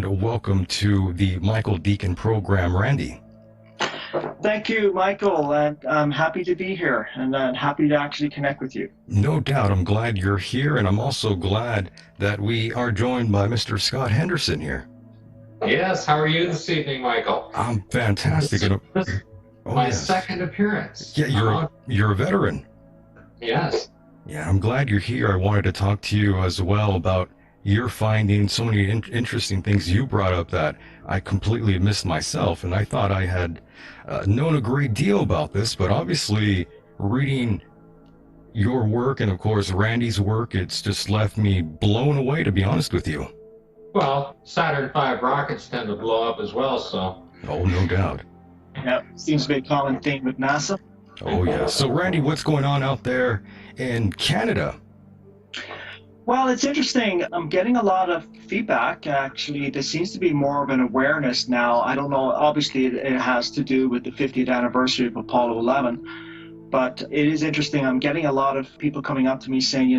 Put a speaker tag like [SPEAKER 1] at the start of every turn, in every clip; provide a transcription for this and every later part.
[SPEAKER 1] and welcome to the Michael Deacon program, Randy.
[SPEAKER 2] Thank you, Michael, and I'm happy to be here and happy to actually connect with you.
[SPEAKER 1] No doubt, I'm glad you're here, and I'm also glad that we are joined by Mr. Scott Henderson here.
[SPEAKER 3] Yes, how are you this evening, Michael?
[SPEAKER 1] I'm fantastic.
[SPEAKER 3] This is my second appearance.
[SPEAKER 1] Yeah, you're a veteran.
[SPEAKER 3] Yes.
[SPEAKER 1] Yeah, I'm glad you're here. I wanted to talk to you as well about your finding so many interesting things you brought up that I completely missed myself, and I thought I had known a great deal about this, but obviously reading your work and of course Randy's work, it's just left me blown away, to be honest with you.
[SPEAKER 3] Well, Saturn V rockets tend to blow up as well, so.
[SPEAKER 1] Oh, no doubt.
[SPEAKER 2] Yeah, seems to be a common theme with NASA.
[SPEAKER 1] Oh yeah. So Randy, what's going on out there in Canada?
[SPEAKER 2] Well, it's interesting. I'm getting a lot of feedback, actually. There seems to be more of an awareness now. I don't know, obviously it has to do with the 50th anniversary of Apollo 11, but it is interesting. I'm getting a lot of people coming up to me saying,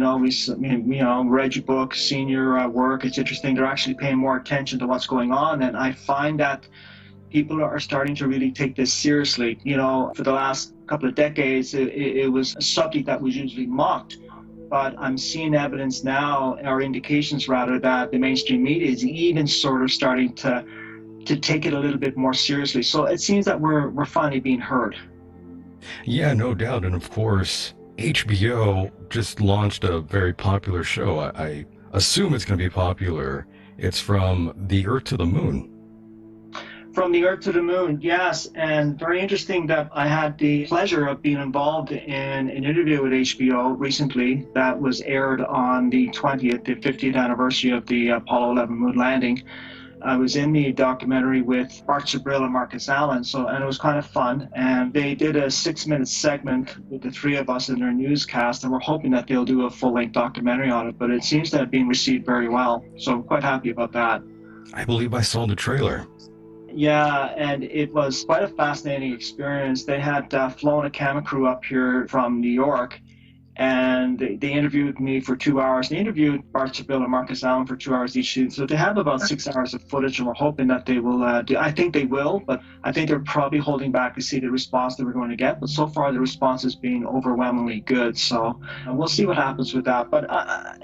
[SPEAKER 2] read your book, seen your work. It's interesting. They're actually paying more attention to what's going on. And I find that people are starting to really take this seriously. You know, for the last couple of decades, it was a subject that was usually mocked. But I'm seeing evidence now, or indications rather, that the mainstream media is even sort of starting to take it a little bit more seriously. So it seems that we're finally being heard.
[SPEAKER 1] Yeah, no doubt. And of course, HBO just launched a very popular show. I assume it's going to be popular. It's From the Earth to the Moon.
[SPEAKER 2] From the Earth to the Moon, yes. And very interesting that I had the pleasure of being involved in an interview with HBO recently that was aired on the 50th anniversary of the Apollo 11 moon landing. I was in the documentary with Bart Sabrill and Marcus Allen, and it was kind of fun. And they did a 6-minute segment with the three of us in their newscast, and we're hoping that they'll do a full-length documentary on it. But it seems to have been received very well, so I'm quite happy about that.
[SPEAKER 1] I believe I saw the trailer.
[SPEAKER 2] Yeah, and it was quite a fascinating experience. They had flown a camera crew up here from New York, and they interviewed me for 2 hours. They interviewed Bart Sabrill and Marcus Allen for 2 hours each. So they have about 6 hours of footage, and we're hoping that they will I think they will, but I think they're probably holding back to see the response that we're going to get. But so far, the response has been overwhelmingly good. So we'll see what happens with that. But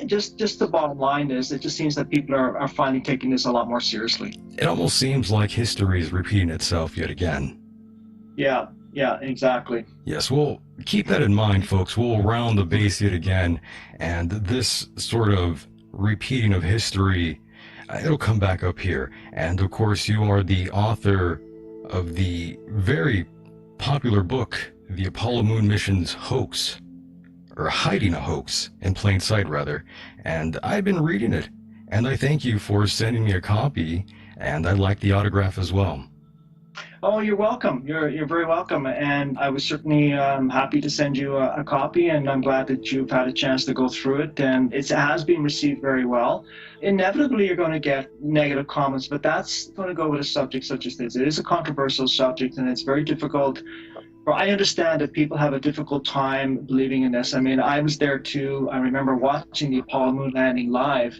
[SPEAKER 2] just the bottom line is, it just seems that people are finally taking this a lot more seriously.
[SPEAKER 1] It almost seems like history is repeating itself yet again.
[SPEAKER 2] Yeah, exactly.
[SPEAKER 1] Yes, well, keep that in mind, folks. We'll round the base yet again, and this sort of repeating of history, it'll come back up here. And of course, you are the author of the very popular book, The Apollo Moon Mission's Hoax, or Hiding a Hoax in Plain Sight, rather. And I've been reading it, and I thank you for sending me a copy, and I like the autograph as well.
[SPEAKER 2] Oh, you're welcome. You're very welcome. And I was certainly happy to send you a copy, and I'm glad that you've had a chance to go through it. And it has been received very well. Inevitably, you're going to get negative comments, but that's going to go with a subject such as this. It is a controversial subject, and it's very difficult. I understand that people have a difficult time believing in this. I mean, I was there too. I remember watching the Apollo moon landing live.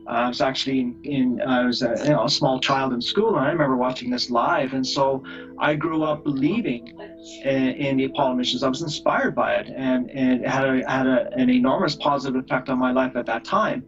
[SPEAKER 2] I was actually I was a small child in school, and I remember watching this live. And so I grew up believing in the Apollo missions. I was inspired by it, and it had an enormous positive effect on my life at that time.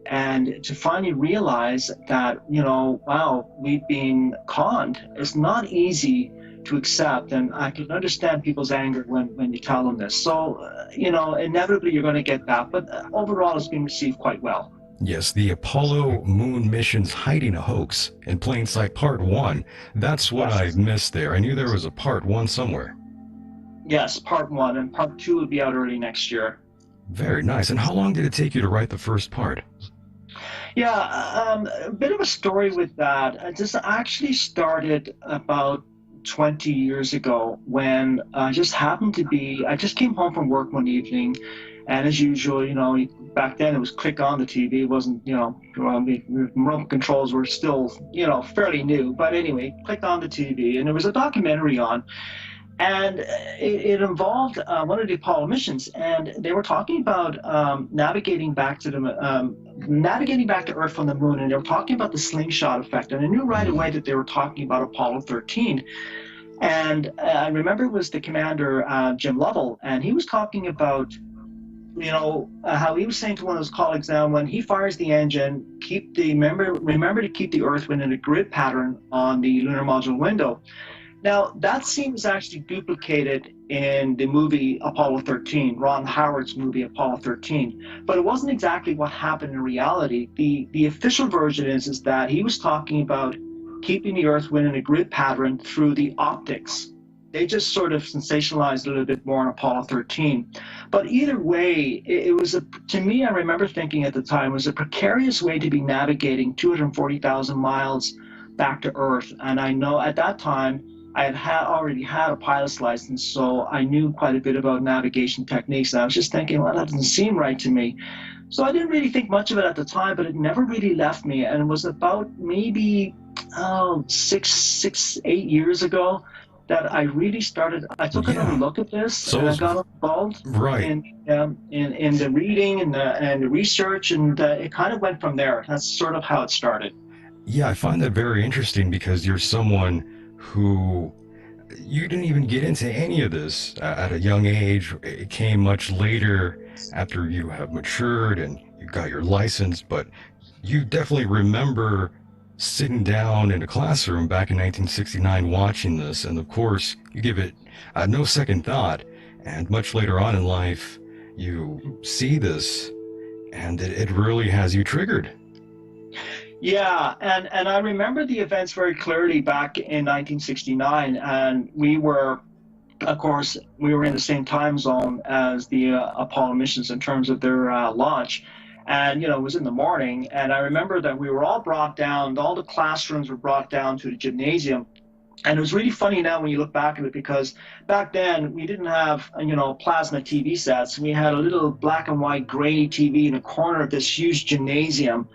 [SPEAKER 2] And to finally realize that, wow, we've been conned, it's not easy to accept. And I can understand people's anger when you tell them this. So, inevitably you're going to get that. But overall, it's been received quite well.
[SPEAKER 1] Yes, the Apollo Moon Mission's Hiding a Hoax in Plain Sight Part 1. That's what I missed there. I knew there was a Part 1 somewhere.
[SPEAKER 2] Yes, Part 1, and Part 2 will be out early next year.
[SPEAKER 1] Very nice. And how long did it take you to write the first part?
[SPEAKER 2] Yeah, a bit of a story with that. This actually started about 20 years ago when I just came home from work one evening, and as usual, back then it was click on the TV. It wasn't, remote controls were still, fairly new. But anyway, clicked on the TV, and there was a documentary on. And it involved one of the Apollo missions, and they were talking about navigating back to Earth from the moon, and they were talking about the slingshot effect. And I knew right away that they were talking about Apollo 13. And I remember it was the commander, Jim Lovell, and he was talking about, how he was saying to one of his colleagues, now when he fires the engine, remember to keep the Earth within a grid pattern on the lunar module window. Now, that scene was actually duplicated in the movie Apollo 13, Ron Howard's movie Apollo 13, but it wasn't exactly what happened in reality. The official version is that he was talking about keeping the Earth within a grid pattern through the optics. They just sort of sensationalized a little bit more in Apollo 13. But either way, it was, to me, I remember thinking at the time, it was a precarious way to be navigating 240,000 miles back to Earth. And I know at that time, I had already had a pilot's license, so I knew quite a bit about navigation techniques. And I was just thinking, well, that doesn't seem right to me. So I didn't really think much of it at the time, but it never really left me. And it was about maybe 8 years ago that I really started. I took another look at this, and I got involved in the reading and the research, and it kind of went from there. That's sort of how it started.
[SPEAKER 1] Yeah, I find that very interesting because you're someone who you didn't even get into any of this at a young age. It came much later after you have matured and you got your license, but you definitely remember sitting down in a classroom back in 1969 watching this, and of course you give it no second thought, and much later on in life you see this and it really has you triggered.
[SPEAKER 2] Yeah, and I remember the events very clearly back in 1969, and of course, we were in the same time zone as the Apollo missions in terms of their launch. And, it was in the morning, and I remember that we were all brought down, all the classrooms were brought down to the gymnasium. And it was really funny now when you look back at it, because back then we didn't have, plasma TV sets. We had a little black and white grainy TV in a corner of this huge gymnasium.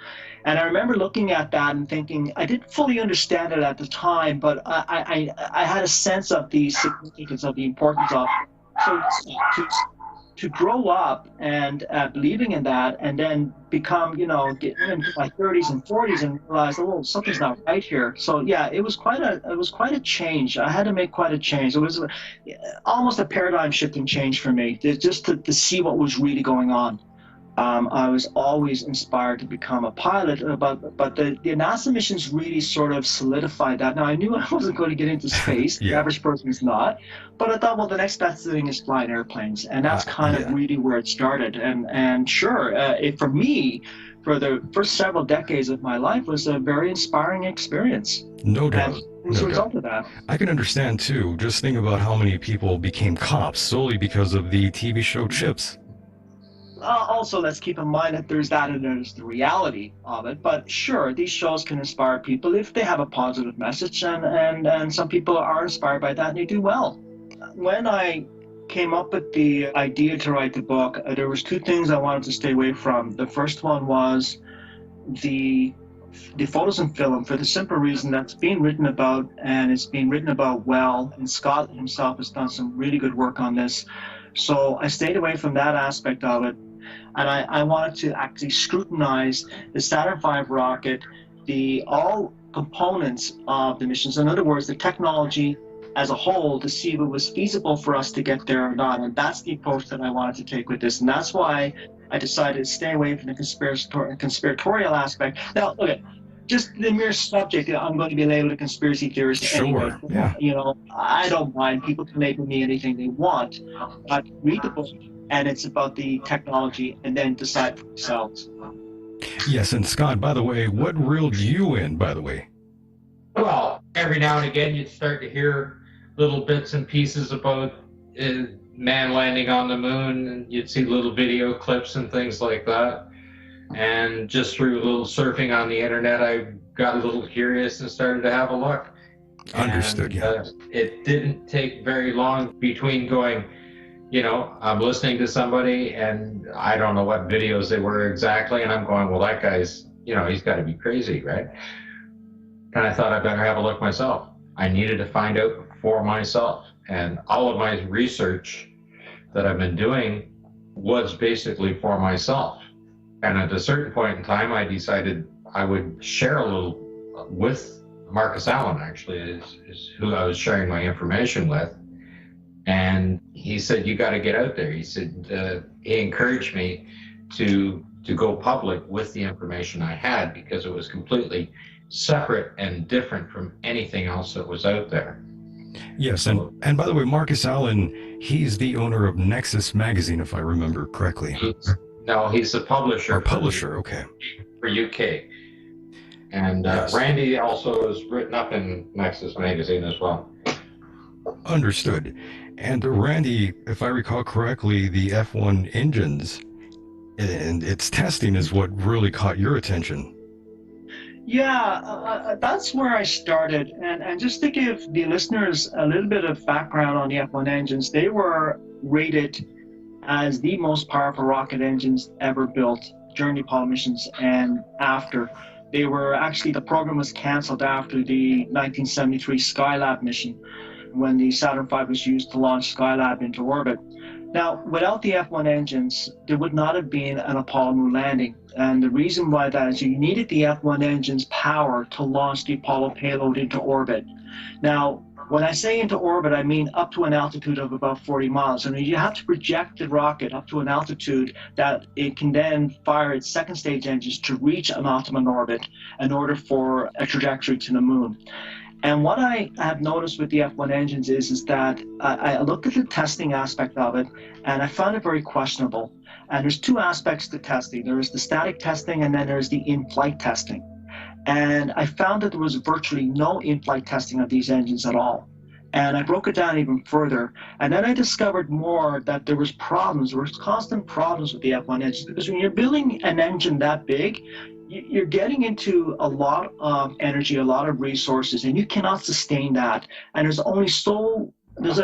[SPEAKER 2] And I remember looking at that and thinking, I didn't fully understand it at the time, but I had a sense of the significance of the importance of it. So to grow up and believing in that, and then become, get into my 30s and 40s and realize, oh, something's not right here. So yeah, it was quite a change. I had to make quite a change. It was almost a paradigm shifting change for me, just to see what was really going on. I was always inspired to become a pilot, but the NASA missions really sort of solidified that. Now, I knew I wasn't going to get into space. The average person is not. But I thought, well, the next best thing is flying airplanes. And that's kind of really where it started. And sure, for me, for the first several decades of my life, was a very inspiring experience.
[SPEAKER 1] No doubt.
[SPEAKER 2] As a result of that.
[SPEAKER 1] I can understand, too. Just think about how many people became cops solely because of the TV show Chips.
[SPEAKER 2] Also, let's keep in mind that there's that and there's the reality of it. But sure, these shows can inspire people if they have a positive message, and some people are inspired by that and they do well. When I came up with the idea to write the book, there was two things I wanted to stay away from. The first one was the photos and film, for the simple reason that it's being written about, and it's being written about well, and Scott himself has done some really good work on this. So I stayed away from that aspect of it, and I wanted to actually scrutinize the Saturn V rocket, all components of the missions. In other words, the technology as a whole, to see if it was feasible for us to get there or not. And that's the approach that I wanted to take with this. And that's why I decided to stay away from the conspiratorial aspect. Now, look, just the mere subject, I'm going to be labeled a conspiracy theorist anyway.
[SPEAKER 1] Yeah.
[SPEAKER 2] I don't mind. People can label me anything they want. But read the book, and it's about the technology, and then decide for yourselves.
[SPEAKER 1] Yes, and Scott, by the way, what reeled you in, by the way?
[SPEAKER 3] Well, every now and again you'd start to hear little bits and pieces about man landing on the moon, and you'd see little video clips and things like that. And just through a little surfing on the internet, I got a little curious and started to have a look.
[SPEAKER 1] Understood, yeah.
[SPEAKER 3] It didn't take very long between going, I'm listening to somebody and I don't know what videos they were exactly, and I'm going, well, that guy's, he's got to be crazy, right? And I thought I better have a look myself. I needed to find out for myself. And all of my research that I've been doing was basically for myself. And at a certain point in time, I decided I would share a little with Marcus Allen, actually, is who I was sharing my information with. And he said, you got to get out there. He said, he encouraged me to go public with the information I had, because it was completely separate and different from anything else that was out there.
[SPEAKER 1] Yes, and by the way, Marcus Allen, he's the owner of Nexus magazine, if I remember correctly.
[SPEAKER 3] He's the publisher.
[SPEAKER 1] Or publisher, okay.
[SPEAKER 3] For UK. And
[SPEAKER 1] Yes.
[SPEAKER 3] Randy also is written up in Nexus magazine as well.
[SPEAKER 1] Understood. And Randy, if I recall correctly, the F1 engines and its testing is what really caught your attention.
[SPEAKER 2] Yeah, that's where I started. And just to give the listeners a little bit of background on the F1 engines, they were rated as the most powerful rocket engines ever built during the Apollo missions and after. They were actually, the program was canceled after the 1973 Skylab mission, when the Saturn V was used to launch Skylab into orbit. Now, without the F1 engines, there would not have been an Apollo moon landing. And the reason why that is, you needed the F1 engine's power to launch the Apollo payload into orbit. Now, when I say into orbit, I mean up to an altitude of about 40 miles. I mean, you have to project the rocket up to an altitude that it can then fire its second stage engines to reach an optimum orbit in order for a trajectory to the moon. And what I have noticed with the F1 engines is that I looked at the testing aspect of it, and I found it very questionable. And there's two aspects to testing. There's the static testing, and then there's the in-flight testing. And I found that there was virtually no in-flight testing of these engines at all. And I broke it down even further. And then I discovered more that there was constant problems with the F1 engines, because when you're building an engine that big, you're getting into a lot of energy, a lot of resources, and you cannot sustain that. And there's a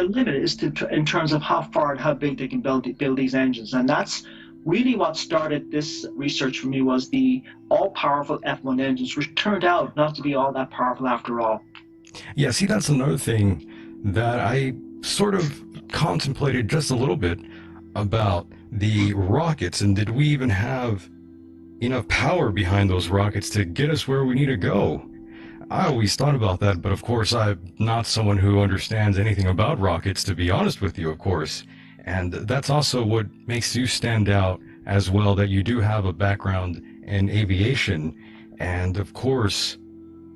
[SPEAKER 2] limit in terms of how far and how big they can build these engines. And that's really what started this research for me, was the all-powerful F1 engines, which turned out not to be all that powerful after all.
[SPEAKER 1] Yeah, see, that's another thing that I sort of contemplated just a little bit about the rockets, and did we even have enough power behind those rockets to get us where we need to go? I always thought about that, but of course I'm not someone who understands anything about rockets, to be honest with you, of course. And that's also what makes you stand out as well, that you do have a background in aviation. And of course,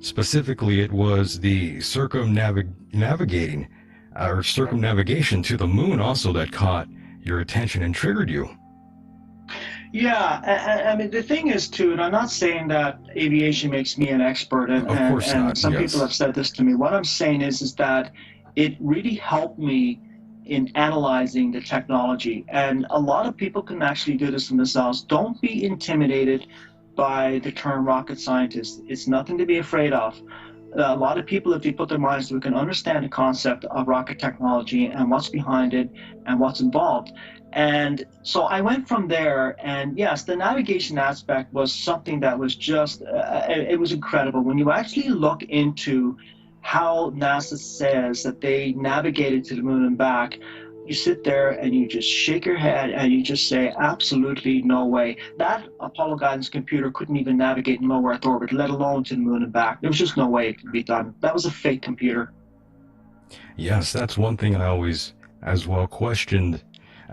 [SPEAKER 1] specifically, it was the circumnavigation to the moon also that caught your attention and triggered you.
[SPEAKER 2] Yeah, I mean, the thing is, too, and I'm not saying that aviation makes me an expert, and some people have said this to me. What I'm saying is that it really helped me in analyzing the technology. And a lot of people can actually do this themselves. Don't be intimidated by the term rocket scientist. It's nothing to be afraid of. A lot of people, if they put their minds to it, can understand the concept of rocket technology and what's behind it and what's involved. And so I went from there, and yes, the navigation aspect was something that was just, it was incredible. When you actually look into how NASA says that they navigated to the moon and back, you sit there and you just shake your head and you just say, absolutely no way. That Apollo guidance computer couldn't even navigate in low Earth orbit, let alone to the moon and back. There was just no way it could be done. That was a fake computer.
[SPEAKER 1] Yes, that's one thing I always as well questioned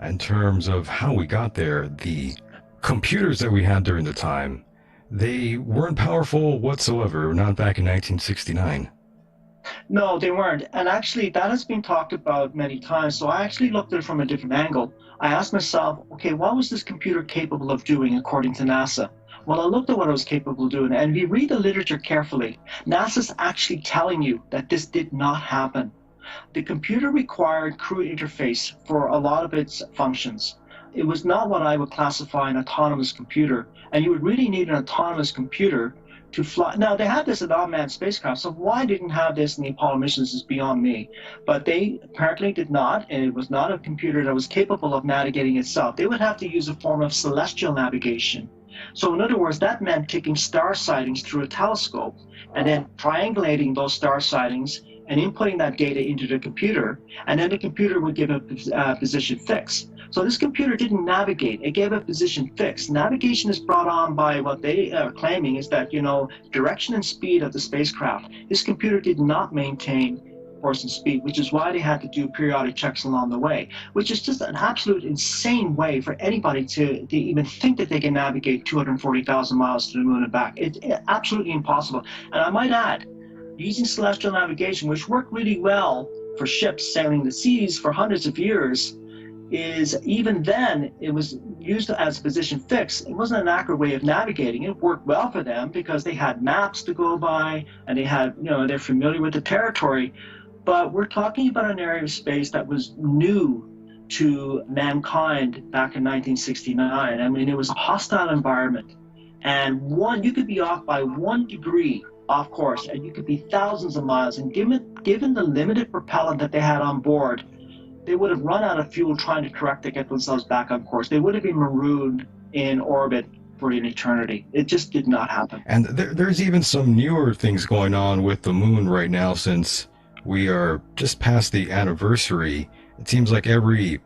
[SPEAKER 1] in terms of how we got there. The computers that we had during the time, they weren't powerful whatsoever, not back in 1969.
[SPEAKER 2] No, they weren't. And actually, that has been talked about many times. So I actually looked at it from a different angle. I asked myself, okay, what was this computer capable of doing according to NASA? Well, I looked at what it was capable of doing, and if you read the literature carefully, NASA's actually telling you that this did not happen. The computer required crew interface for a lot of its functions. It was not what I would classify an autonomous computer, and you would really need an autonomous computer to fly. Now, they had this at unmanned spacecraft, so why they didn't have this in the Apollo missions is beyond me. But they apparently did not, and it was not a computer that was capable of navigating itself. They would have to use a form of celestial navigation. So in other words, that meant taking star sightings through a telescope and then triangulating those star sightings and inputting that data into the computer, and then the computer would give a position fix. So this computer didn't navigate, it gave a position fix. Navigation is brought on by what they are claiming is that, direction and speed of the spacecraft. This computer did not maintain course and speed, which is why they had to do periodic checks along the way, which is just an absolute insane way for anybody to even think that they can navigate 240,000 miles to the moon and back. It's absolutely impossible. And I might add, using celestial navigation, which worked really well for ships sailing the seas for hundreds of years, is even then it was used as a position fix. It wasn't an accurate way of navigating. It worked well for them because they had maps to go by and they had, they're familiar with the territory. But we're talking about an area of space that was new to mankind back in 1969. I mean, it was a hostile environment. And you could be off by 1 degree off course, and you could be thousands of miles. And given the limited propellant that they had on board, they would have run out of fuel trying to correct to get themselves back on course. They would have been marooned in orbit for an eternity. It just did not happen.
[SPEAKER 1] And there's even some newer things going on with the moon right now, since we are just past the anniversary. It seems like every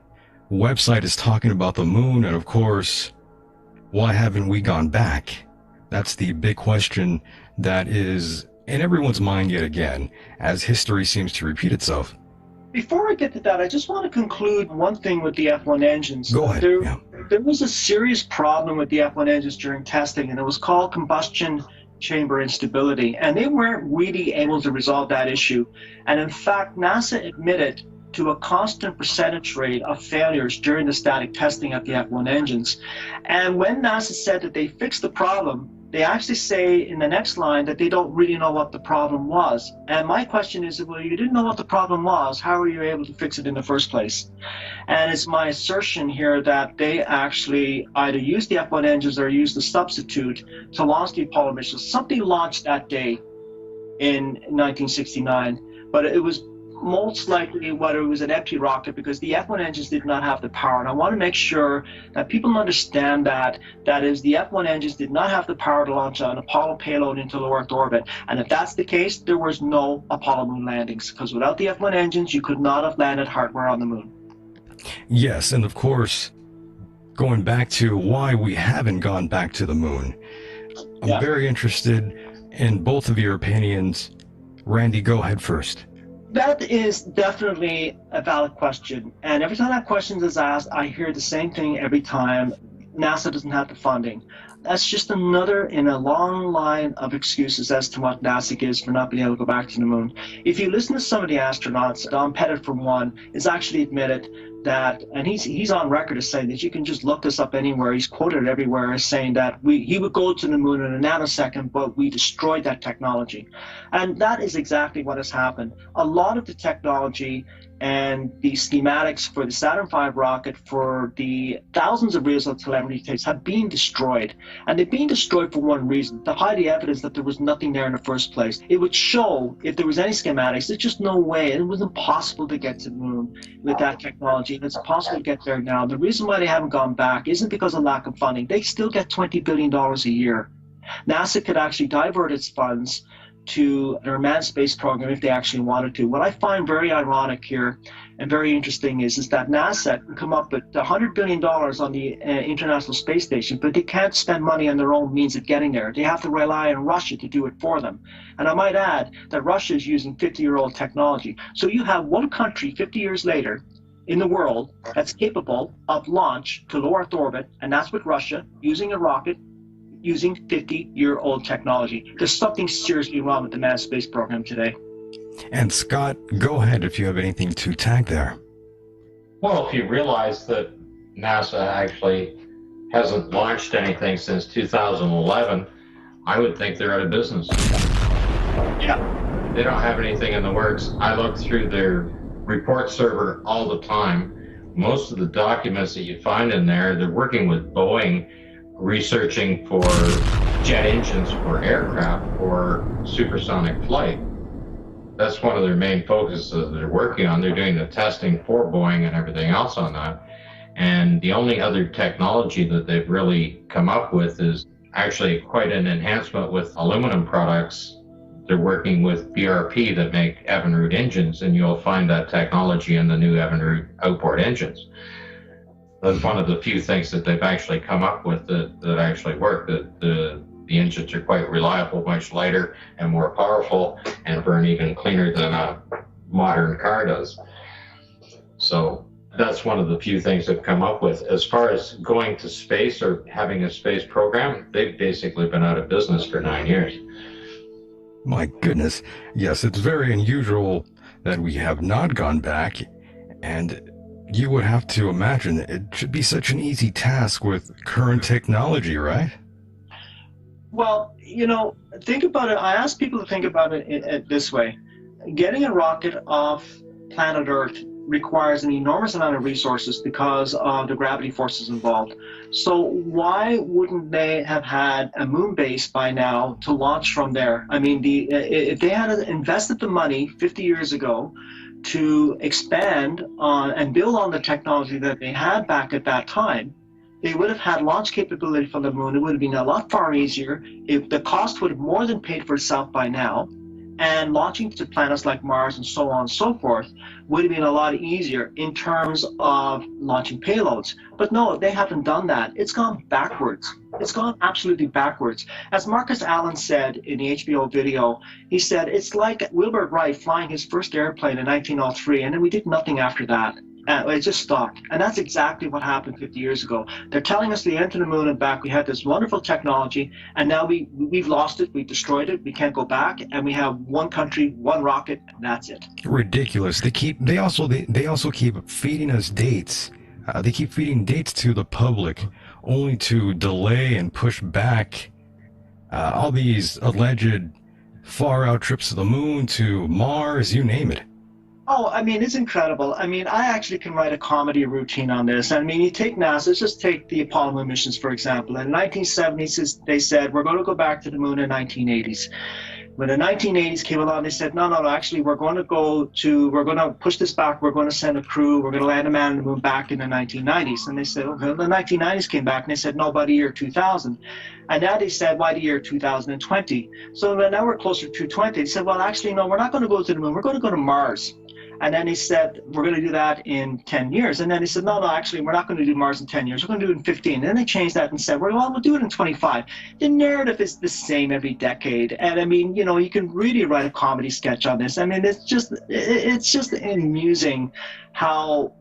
[SPEAKER 1] website is talking about the moon, and of course, why haven't we gone back? That's the big question that is in everyone's mind yet again, as history seems to repeat itself.
[SPEAKER 2] Before I get to that, I just want to conclude one thing with the F1 engines.
[SPEAKER 1] Go ahead.
[SPEAKER 2] There was a serious problem with the F1 engines during testing, and it was called combustion chamber instability, and they weren't really able to resolve that issue. And in fact, NASA admitted to a constant percentage rate of failures during the static testing of the F1 engines. And when NASA said that they fixed the problem, they actually say in the next line that they don't really know what the problem was. And my question is, well, you didn't know what the problem was, how were you able to fix it in the first place? And it's my assertion here that they actually either used the F1 engines or used the substitute to launch the Apollo missions. Something launched that day in 1969, but it was most likely whether it was an empty rocket, because the F1 engines did not have the power. And I want to make sure that people understand that is, the F1 engines did not have the power to launch an Apollo payload into low Earth orbit. And if that's the case, there was no Apollo moon landings, because without the F1 engines, you could not have landed hardware on the moon.
[SPEAKER 1] Yes, and of course, going back to why we haven't gone back to the moon, I'm very interested in both of your opinions. Randy, go ahead first.
[SPEAKER 2] That is definitely a valid question. And every time that question is asked, I hear the same thing every time. NASA doesn't have the funding. That's just another in a long line of excuses as to what NASA gives for not being able to go back to the moon. If you listen to some of the astronauts, Don Pettit for one, is actually admitted that, and he's on record as saying that you can just look this up anywhere, he's quoted everywhere as saying that he would go to the moon in a nanosecond, but we destroyed that technology. And that is exactly what has happened. A lot of the technology and the schematics for the Saturn V rocket, for the thousands of reels of telemetry tapes, have been destroyed. And they've been destroyed for one reason: to hide the evidence that there was nothing there in the first place. It would show if there was any schematics, there's just no way. It was impossible to get to the moon with that technology. And it's impossible to get there now. The reason why they haven't gone back isn't because of lack of funding. They still get $20 billion a year. NASA could actually divert its funds to their manned space program if they actually wanted to. What I find very ironic here and very interesting is that NASA can come up with $100 billion on the International Space Station, but they can't spend money on their own means of getting there. They have to rely on Russia to do it for them. And I might add that Russia is using 50-year-old technology. So you have one country 50 years later in the world that's capable of launch to low Earth orbit, and that's with Russia using a rocket using 50-year-old technology. There's something seriously wrong with the manned space program today.
[SPEAKER 1] And Scott, go ahead if you have anything to tag there.
[SPEAKER 3] Well, if you realize that NASA actually hasn't launched anything since 2011, I would think they're out of business.
[SPEAKER 2] Yeah.
[SPEAKER 3] They don't have anything in the works. I look through their report server all the time. Most of the documents that you find in there, they're working with Boeing, researching for jet engines for aircraft for supersonic flight. That's one of their main focuses that they're working on. They're doing the testing for Boeing and everything else on that. And the only other technology that they've really come up with is actually quite an enhancement with aluminum products they're working with BRP that make Evinrude engines, and you'll find that technology in the new Evinrude outboard engines. That's one of the few things that they've actually come up with that actually work. That the engines are quite reliable, much lighter and more powerful, and burn even cleaner than a modern car does. So that's one of the few things they've come up with. As far as going to space or having a space program, they've basically been out of business for 9 years.
[SPEAKER 1] My goodness. Yes, it's very unusual that we have not gone back, and you would have to imagine it should be such an easy task with current technology, right?
[SPEAKER 2] Well, think about it. I ask people to think about it this way. Getting a rocket off planet Earth requires an enormous amount of resources because of the gravity forces involved. So why wouldn't they have had a moon base by now to launch from there? I mean, if they had invested the money 50 years ago to expand on and build on the technology that they had back at that time, they would have had launch capability from the moon. It would have been a lot far easier. If the cost would have more than paid for itself by now, and launching to planets like Mars and so on and so forth would have been a lot easier in terms of launching payloads. But no, they haven't done that. It's gone backwards. It's gone absolutely backwards. As Marcus Allen said in the HBO video, he said, it's like Wilbur Wright flying his first airplane in 1903, and then we did nothing after that. It just stopped. And that's exactly what happened 50 years ago. They're telling us they entered the moon and back. We had this wonderful technology, and now we've lost it. We've destroyed it. We can't go back. And we have one country, one rocket, and that's it.
[SPEAKER 1] Ridiculous. They also keep feeding us dates. They keep feeding dates to the public, only to delay and push back all these alleged far-out trips to the moon, to Mars, you name it.
[SPEAKER 2] Oh, I mean, it's incredible. I mean, I actually can write a comedy routine on this. I mean, you take NASA, let's just take the Apollo moon missions, for example. In the 1970s, they said, we're going to go back to the moon in the 1980s. When the 1980s came along, they said, no, actually, we're going to push this back. We're going to send a crew. We're going to land a man on the moon back in the 1990s. And they said, okay, the 1990s came back, and they said, no, by the year 2000. And now they said, by the year 2020. So now we're closer to 2020. They said, well, actually, no, we're not going to go to the moon. We're going to go to Mars. And then he said, we're going to do that in 10 years. And then he said, no, actually, we're not going to do Mars in 10 years. We're going to do it in 15. And then they changed that and said, well, we'll do it in 25. The narrative is the same every decade. And I mean, you can really write a comedy sketch on this. I mean, it's just amusing how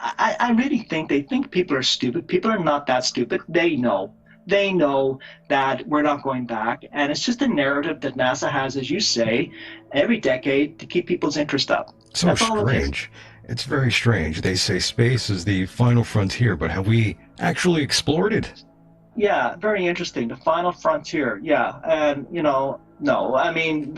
[SPEAKER 2] I really think they think people are stupid. People are not that stupid. They know. They know that we're not going back. And it's just a narrative that NASA has, as you say, every decade to keep people's interest up.
[SPEAKER 1] So
[SPEAKER 2] That's all it is.
[SPEAKER 1] strange. It's very strange. They say space is the final frontier, but have we actually explored it?
[SPEAKER 2] Yeah, very interesting. The final frontier. Yeah. And, no. I mean,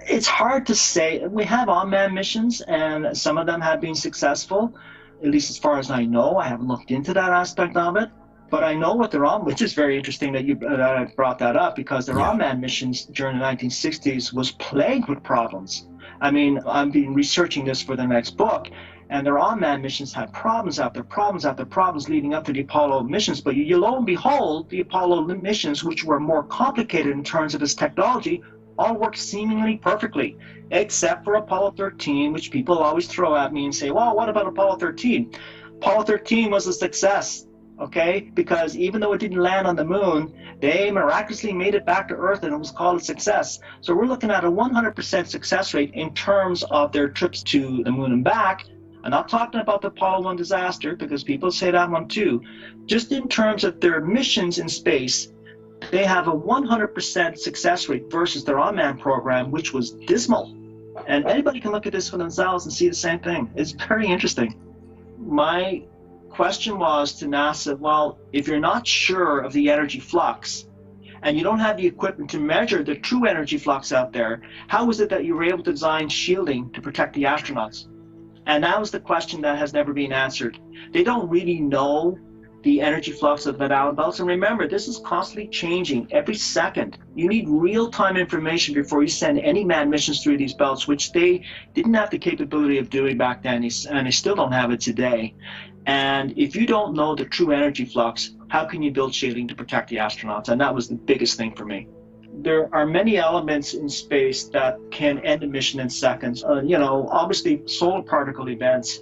[SPEAKER 2] it's hard to say. We have unmanned missions, and some of them have been successful, at least as far as I know. I haven't looked into that aspect of it. But I know what they're on, which is very interesting that you brought that up, because their unmanned missions during the 1960s was plagued with problems. I mean, I've been researching this for the next book, and their unmanned missions had problems after problems after problems leading up to the Apollo missions. But lo and behold, the Apollo missions, which were more complicated in terms of its technology, all worked seemingly perfectly, except for Apollo 13, which people always throw at me and say, well, what about Apollo 13? Apollo 13 was a success. Okay, because even though it didn't land on the moon, they miraculously made it back to Earth, and it was called a success. So we're looking at a 100% success rate in terms of their trips to the moon and back. I'm not talking about the Apollo 1 disaster, because people say that one too. Just in terms of their missions in space, they have a 100% success rate versus their unmanned program, which was dismal. And anybody can look at this for themselves and see the same thing. It's very interesting. My question was to NASA, well, if you're not sure of the energy flux and you don't have the equipment to measure the true energy flux out there, how is it that you were able to design shielding to protect the astronauts? And that was the question that has never been answered. They don't really know the energy flux of the Van Allen belts. And remember, this is constantly changing every second. You need real-time information before you send any manned missions through these belts, which they didn't have the capability of doing back then, and they still don't have it today. And if you don't know the true energy flux, how can you build shielding to protect the astronauts? And that was the biggest thing for me. there are many elements in space that can end a mission in seconds. Obviously, solar particle events,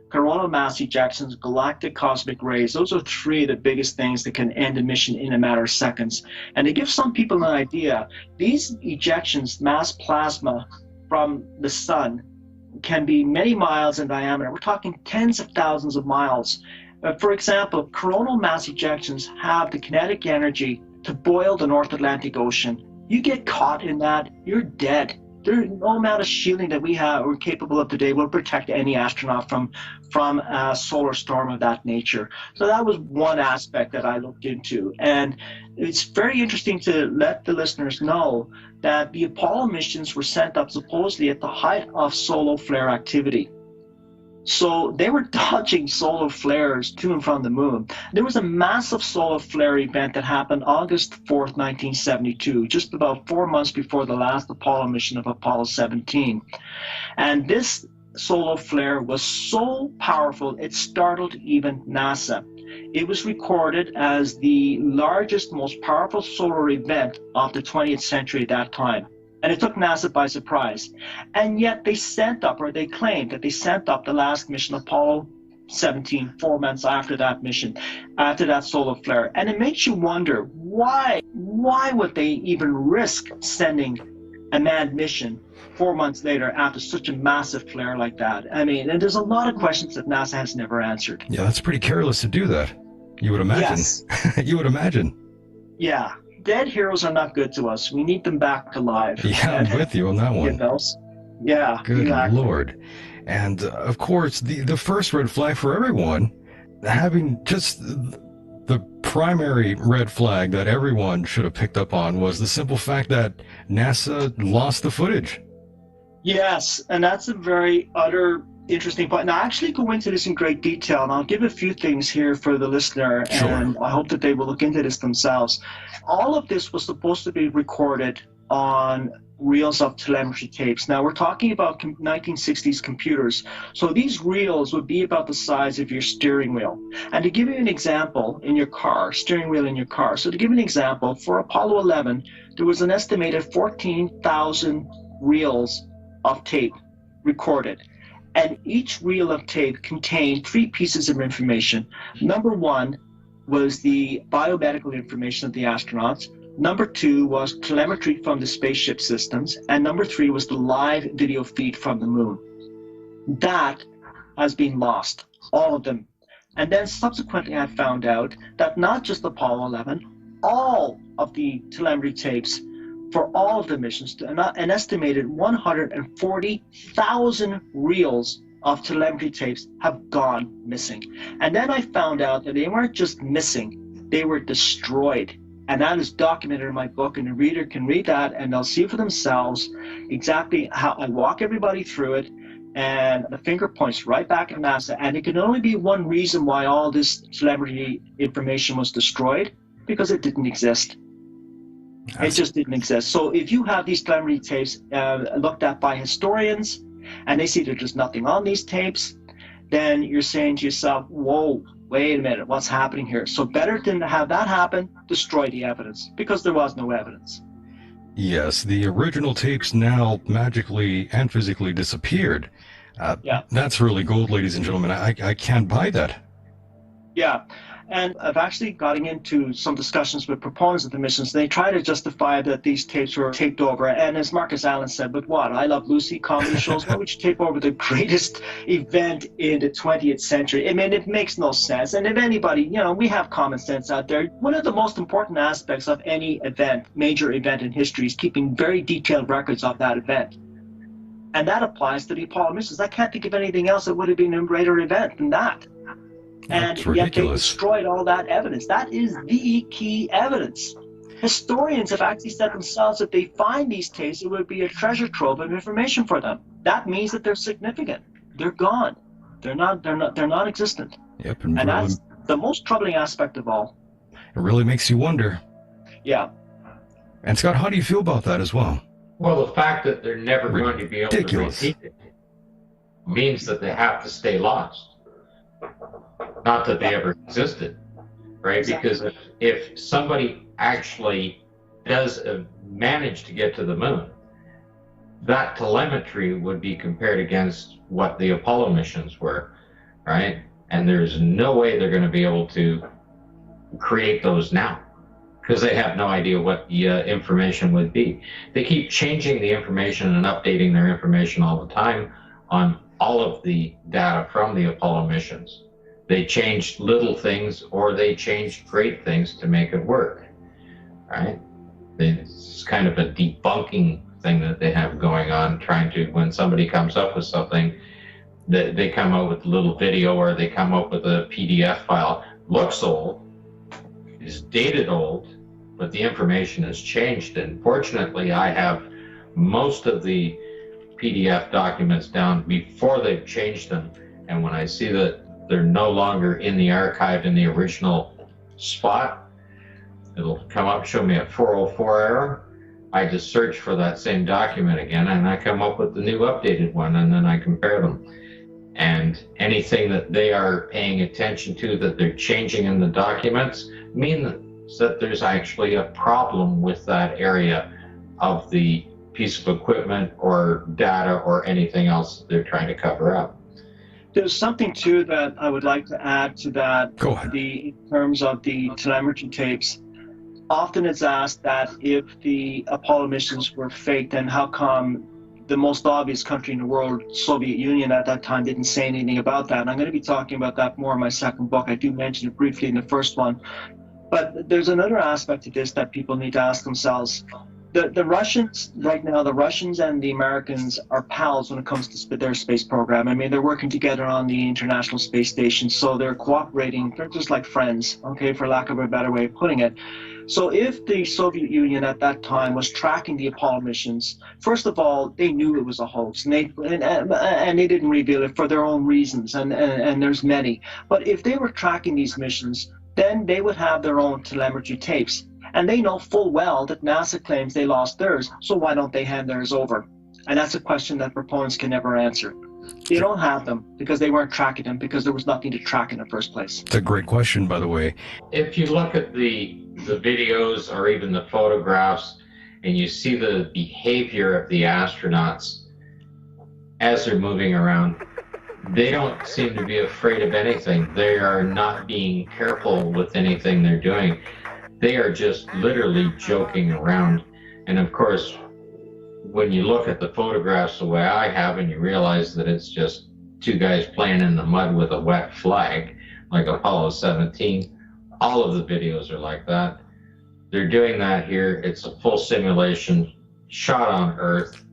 [SPEAKER 2] coronal mass ejections, galactic cosmic rays, those are three of the biggest things that can end a mission in a matter of seconds. And to give some people an idea, these ejections, mass plasma from the sun, can be many miles in diameter. We're talking tens of thousands of miles. For example, coronal mass ejections have the kinetic energy to boil the North Atlantic Ocean. You get caught in that, you're dead. There's no amount of shielding that we're capable of today will protect any astronaut from a solar storm of that nature. So that was one aspect that I looked into. And it's very interesting to let the listeners know that the Apollo missions were sent up supposedly at the height of solar flare activity. So they were dodging solar flares to and from the moon. There was a massive solar flare event that happened August 4th, 1972, just about 4 months before the last Apollo mission of Apollo 17. And this solar flare was so powerful, it startled even NASA. It was recorded as the largest, most powerful solar event of the 20th century at that time. And it took NASA by surprise. And yet they claimed that they sent up the last mission, Apollo 17, 4 months after that mission, after that solar flare. And it makes you wonder, why would they even risk sending a manned mission 4 months later after such a massive flare like that? I mean, and there's a lot of questions that NASA has never answered.
[SPEAKER 1] Yeah, that's pretty careless to do that. You would imagine.
[SPEAKER 2] Yes.
[SPEAKER 1] You would imagine.
[SPEAKER 2] Yeah. Dead heroes are not good to us. We need them back alive.
[SPEAKER 1] Yeah, I'm with you on that one.
[SPEAKER 2] Yeah,
[SPEAKER 1] Good
[SPEAKER 2] exactly.
[SPEAKER 1] Lord. And of course, the first red flag for everyone, having just the primary red flag that everyone should have picked up on was the simple fact that NASA lost the footage.
[SPEAKER 2] Yes, and that's a very interesting point. And I actually go into this in great detail, and I'll give a few things here for the listener,
[SPEAKER 1] Sure.
[SPEAKER 2] And I hope that they will look into this themselves. All of this was supposed to be recorded on reels of telemetry tapes. Now, we're talking about 1960s computers, so these reels would be about the size of your steering wheel. And to give you an example, in your car, steering wheel in your car. So to give you an example, for Apollo 11, there was an estimated 14,000 reels of tape recorded. And each reel of tape contained 3 pieces of information. Number 1 was the biomedical information of the astronauts. Number 2 was telemetry from the spaceship systems. And number 3 was the live video feed from the moon. That has been lost, all of them. And then subsequently I found out that not just Apollo 11, all of the telemetry tapes for all of the missions, an estimated 140,000 reels of telemetry tapes have gone missing. And then I found out that they weren't just missing, they were destroyed. And that is documented in my book, and the reader can read that and they'll see for themselves exactly how I walk everybody through it. And the finger points right back at NASA. And it can only be one reason why all this telemetry information was destroyed, because it didn't exist. It just didn't exist. So if you have these telemetry tapes looked at by historians, and they see that there's nothing on these tapes, then you're saying to yourself, whoa, wait a minute, what's happening here? So better than to have that happen, destroy the evidence, because there was no evidence.
[SPEAKER 1] Yes, the original tapes now magically and physically disappeared. That's really gold, ladies and gentlemen. I can't buy that.
[SPEAKER 2] Yeah. And I've actually gotten into some discussions with proponents of the missions. They try to justify that these tapes were taped over. And as Marcus Allen said, but what? I Love Lucy comedy shows. Why would you tape over the greatest event in the 20th century? I mean, it makes no sense. And if anybody, we have common sense out there. One of the most important aspects of any event, major event in history, is keeping very detailed records of that event. And that applies to the Apollo missions. I can't think of anything else that would have been a greater event than that. And yet they destroyed all that evidence. That is the key evidence. Historians have actually said themselves that they find these tapes, it would be a treasure trove of information for them. That means that they're significant. They're gone. They're non-existent.
[SPEAKER 1] Yep,
[SPEAKER 2] and that's the most troubling aspect of all.
[SPEAKER 1] It really makes you wonder.
[SPEAKER 2] Yeah.
[SPEAKER 1] And Scott, how do you feel about that as well?
[SPEAKER 3] Well, the fact that they're never going to be able to repeat it means that they have to stay lost. Not that they ever existed, right?
[SPEAKER 2] Exactly.
[SPEAKER 3] Because if somebody actually does manage to get to the moon, that telemetry would be compared against what the Apollo missions were, right? And there's no way they're going to be able to create those now because they have no idea what the information would be. They keep changing the information and updating their information all the time on all of the data from the Apollo missions. They change little things or they change great things to make it work, right? It's kind of a debunking thing that they have going on, trying to, when somebody comes up with something, they come up with a little video or they come up with a PDF file. Looks old, is dated old, but the information has changed. And fortunately, I have most of the PDF documents down before they've changed them. And when I see that they're no longer in the archive in the original spot, it'll come up, show me a 404 error. I just search for that same document again, and I come up with the new updated one, and then I compare them. And anything that they are paying attention to that they're changing in the documents means that there's actually a problem with that area of the piece of equipment or data or anything else that they're trying to cover up.
[SPEAKER 2] There's something too that I would like to add to that.
[SPEAKER 1] Go ahead.
[SPEAKER 2] In terms of the telemetry tapes, often it's asked that if the Apollo missions were fake, then how come the most obvious country in the world, Soviet Union at that time, didn't say anything about that? And I'm going to be talking about that more in my second book. I do mention it briefly in the first one. But there's another aspect to this that people need to ask themselves. The Russians, right now, the Russians and the Americans are pals when it comes to their space program. I mean, they're working together on the International Space Station, so they're cooperating. They're just like friends, okay, for lack of a better way of putting it. So if the Soviet Union at that time was tracking the Apollo missions, first of all, they knew it was a hoax, and they didn't reveal it for their own reasons, and there's many. But if they were tracking these missions, then they would have their own telemetry tapes. And they know full well that NASA claims they lost theirs, so why don't they hand theirs over? And that's a question that proponents can never answer. They don't have them because they weren't tracking them, because there was nothing to track in the first place.
[SPEAKER 1] It's a great question, by the way.
[SPEAKER 3] If you look at the videos or even the photographs and you see the behavior of the astronauts as they're moving around, they don't seem to be afraid of anything. They are not being careful with anything they're doing. They are just literally joking around. And of course, when you look at the photographs the way I have and you realize that it's just two guys playing in the mud with a wet flag, like Apollo 17, all of the videos are like that. They're doing that here. It's a full simulation shot on Earth.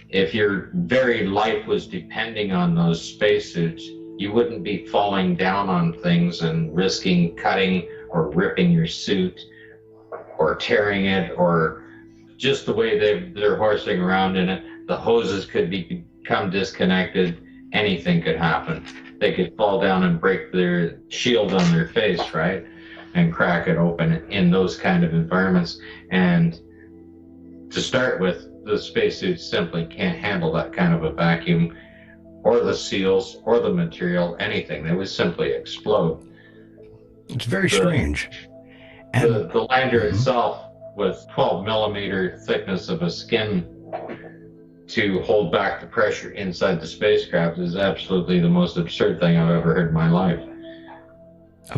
[SPEAKER 3] If your very life was depending on those spacesuits, you wouldn't be falling down on things and risking cutting or ripping your suit or tearing it, or just the way they're horsing around in it. The hoses could become disconnected. Anything could happen. They could fall down and break their shield on their face, right? And crack it open in those kind of environments. And to start with, the spacesuits simply can't handle that kind of a vacuum, or the seals, or the material, anything. They would simply explode.
[SPEAKER 1] It's very strange. And
[SPEAKER 3] The lander itself, with 12 millimeter thickness of a skin to hold back the pressure inside the spacecraft, is absolutely the most absurd thing I've ever heard in my life.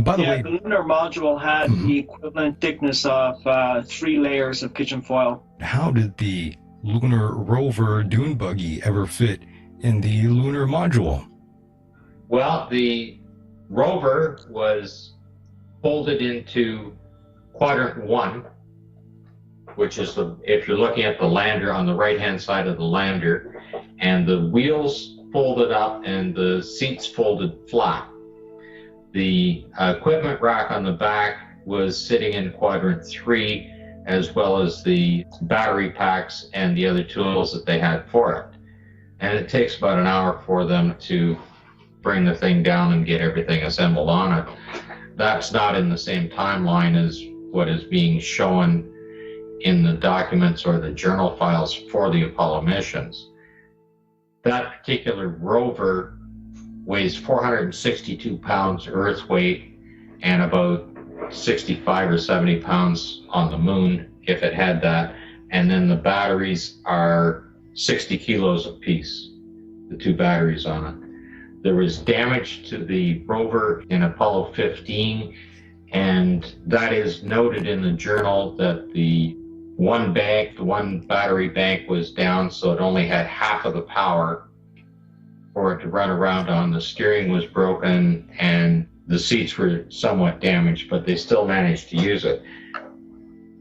[SPEAKER 1] by the way,
[SPEAKER 2] the lunar module had the equivalent thickness of 3 layers of kitchen foil.
[SPEAKER 1] how did the lunar rover dune buggy ever fit in the lunar module?
[SPEAKER 3] Well, the rover was folded into quadrant 1, which is if you're looking at the lander on the right-hand side of the lander, and the wheels folded up and the seats folded flat. The equipment rack on the back was sitting in quadrant 3, as well as the battery packs and the other tools that they had for it. And it takes about an hour for them to bring the thing down and get everything assembled on it. That's not in the same timeline as what is being shown in the documents or the journal files for the Apollo missions. That particular rover weighs 462 pounds Earth weight and about 65 or 70 pounds on the moon if it had that. And then the batteries are 60 kilos apiece, the two batteries on it. There was damage to the rover in Apollo 15, and that is noted in the journal that the one battery bank was down, so it only had half of the power for it to run around on. The steering was broken and the seats were somewhat damaged, but they still managed to use it.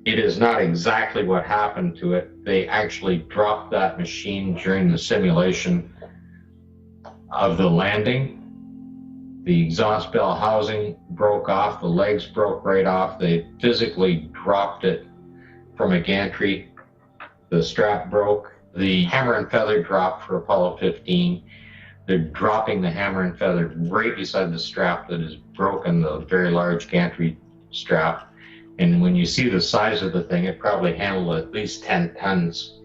[SPEAKER 3] It is not exactly what happened to it. They actually dropped that machine during the simulation of the landing. The exhaust bell housing broke off, the legs broke right off. They physically dropped it from a gantry. The strap broke. The hammer and feather dropped for Apollo 15. They're dropping the hammer and feather right beside the strap that is broken, the very large gantry strap. And when you see the size of the thing, it probably handled at least 10 tons,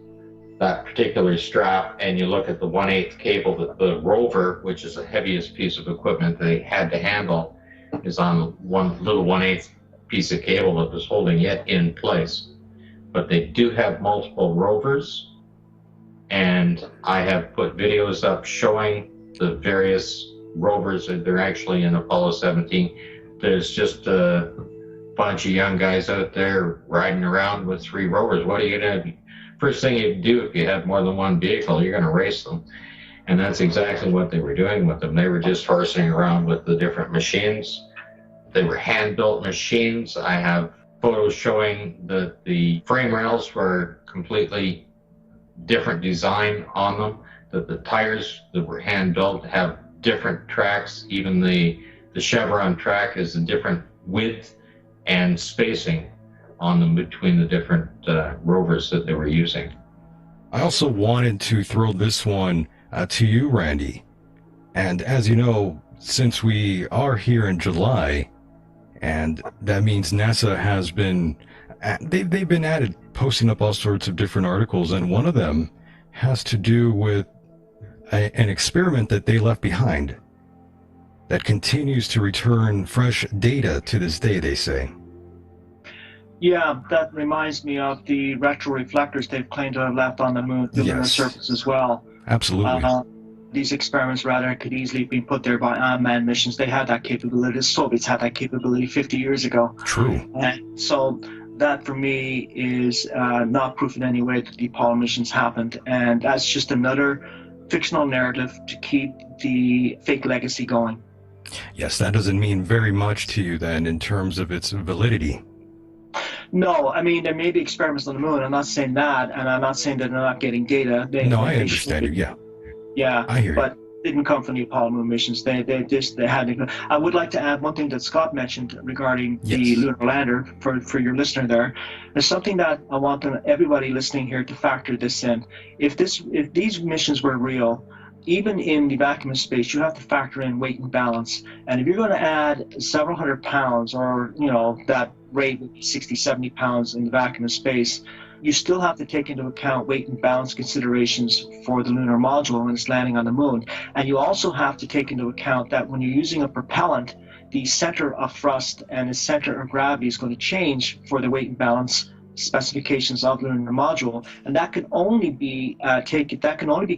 [SPEAKER 3] that particular strap. And you look at the 1/8 cable that the rover, which is the heaviest piece of equipment they had to handle, is on one little 1/8 piece of cable that was holding it in place. But they do have multiple rovers, and I have put videos up showing the various rovers that they're actually in Apollo 17. There's just a bunch of young guys out there riding around with 3 rovers. What are you gonna do? First thing you do if you have more than one vehicle, you're gonna race them. And that's exactly what they were doing with them. They were just horsing around with the different machines. They were hand-built machines. I have photos showing that the frame rails were completely different design on them, that the tires that were hand-built have different tracks. Even the chevron track is a different width and spacing on them between the different rovers that they were using.
[SPEAKER 1] I also wanted to throw this one to you, Randy. And as you know, since we are here in July, and that means NASA has been, they've been at it, posting up all sorts of different articles, and one of them has to do with an experiment that they left behind that continues to return fresh data to this day, they say.
[SPEAKER 2] Yeah, that reminds me of the retro reflectors they've claimed to have left on the moon, the lunar surface as well.
[SPEAKER 1] Absolutely.
[SPEAKER 2] These experiments rather could easily be put there by unmanned missions. They had that capability. The Soviets had that capability 50 years ago.
[SPEAKER 1] True.
[SPEAKER 2] And so that for me is not proof in any way that the Apollo missions happened. And that's just another fictional narrative to keep the fake legacy going.
[SPEAKER 1] Yes, that doesn't mean very much to you then in terms of its validity.
[SPEAKER 2] No, I mean, there may be experiments on the moon. I'm not saying that, and I'm not saying that they're not getting data.
[SPEAKER 1] I understand you, yeah.
[SPEAKER 2] Yeah,
[SPEAKER 1] I hear
[SPEAKER 2] but it didn't come from the Apollo moon missions. They had to. I would like to add one thing that Scott mentioned regarding the lunar lander for your listener there. There's something that I want everybody listening here to factor this in. If these missions were real, even in the vacuum of space, you have to factor in weight and balance. And if you're going to add several hundred pounds, or that rate would be 60, 70 pounds in the vacuum of space, you still have to take into account weight and balance considerations for the lunar module when it's landing on the moon. And you also have to take into account that when you're using a propellant, the center of thrust and the center of gravity is going to change for the weight and balance specifications of the lunar module, and that can only be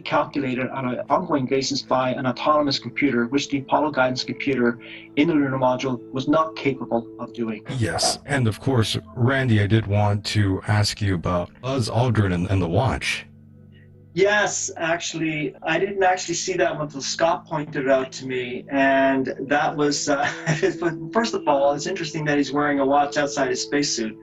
[SPEAKER 2] calculated on an ongoing basis by an autonomous computer, which the Apollo guidance computer in the lunar module was not capable of doing.
[SPEAKER 1] Yes, and of course, Randy, I did want to ask you about Buzz Aldrin and the watch.
[SPEAKER 2] Yes, actually, I didn't actually see that one until Scott pointed it out to me, and that was, first of all, it's interesting that he's wearing a watch outside his spacesuit.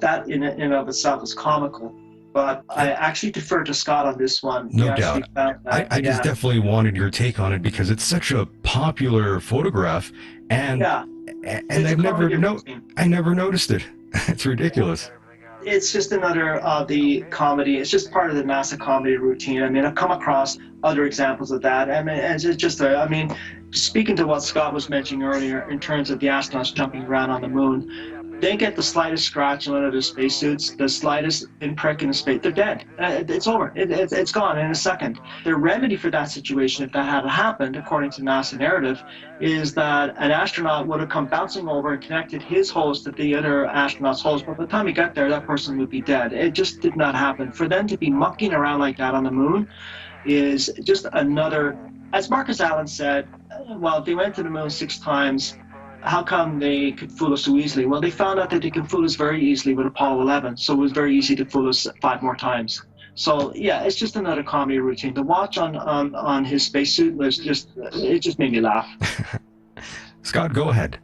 [SPEAKER 2] That in and of itself is comical, but I actually defer to Scott on this one.
[SPEAKER 1] No doubt. I just definitely wanted your take on it because it's such a popular photograph, and I never noticed it. It's ridiculous.
[SPEAKER 2] It's just another of the comedy. It's just part of the NASA comedy routine. I mean, I've come across other examples of that. I mean, it's just, speaking to what Scott was mentioning earlier in terms of the astronauts jumping around on the moon, They get the slightest scratch on one of their spacesuits, the slightest pinprick in the space, they're dead. It's over. It's gone in a second. The remedy for that situation, if that had happened, according to NASA narrative, is that an astronaut would have come bouncing over and connected his hose to the other astronaut's hose. But by the time he got there, that person would be dead. It just did not happen. For them to be mucking around like that on the moon is just another, as Marcus Allen said, well, they went to the moon 6 times. How come they could fool us so easily? Well, they found out that they can fool us very easily with Apollo 11, so it was very easy to fool us 5 more times. So yeah, it's just another comedy routine. The watch on his spacesuit was it just made me laugh.
[SPEAKER 1] Scott, go ahead.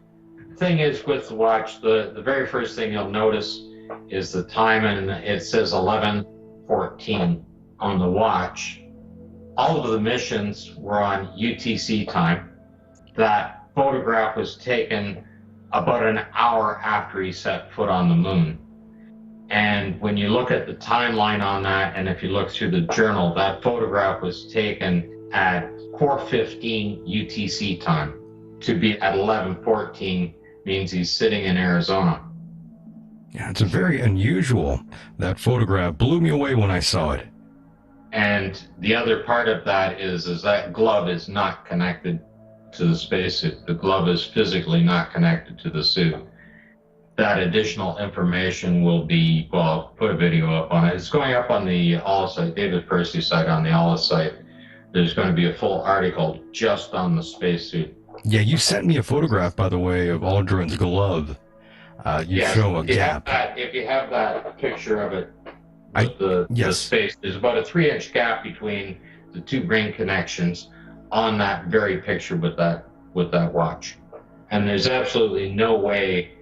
[SPEAKER 3] The thing is with the watch, the very first thing you'll notice is the time, and it says 11:14 on the watch. All of the missions were on UTC time. That photograph was taken about an hour after he set foot on the moon. And when you look at the timeline on that, and if you look through the journal, that photograph was taken at 4:15 UTC time. To be at 11:14 means he's sitting in Arizona.
[SPEAKER 1] Yeah, it's a very unusual. That photograph blew me away when I saw it.
[SPEAKER 3] And the other part of that is that glove is not connected to the spacesuit. The glove is physically not connected to the suit. That additional information will be, well, I'll put a video up on it. It's going up on the ALA site, David Percy site on the ALA site. There's going to be a full article just on the spacesuit.
[SPEAKER 1] Yeah, you sent me a photograph, by the way, of Aldrin's glove. You show a gap.
[SPEAKER 3] If you have that picture of it, the space, there's about a 3-inch gap between the 2 ring connections on that very picture with that watch. And there's absolutely no way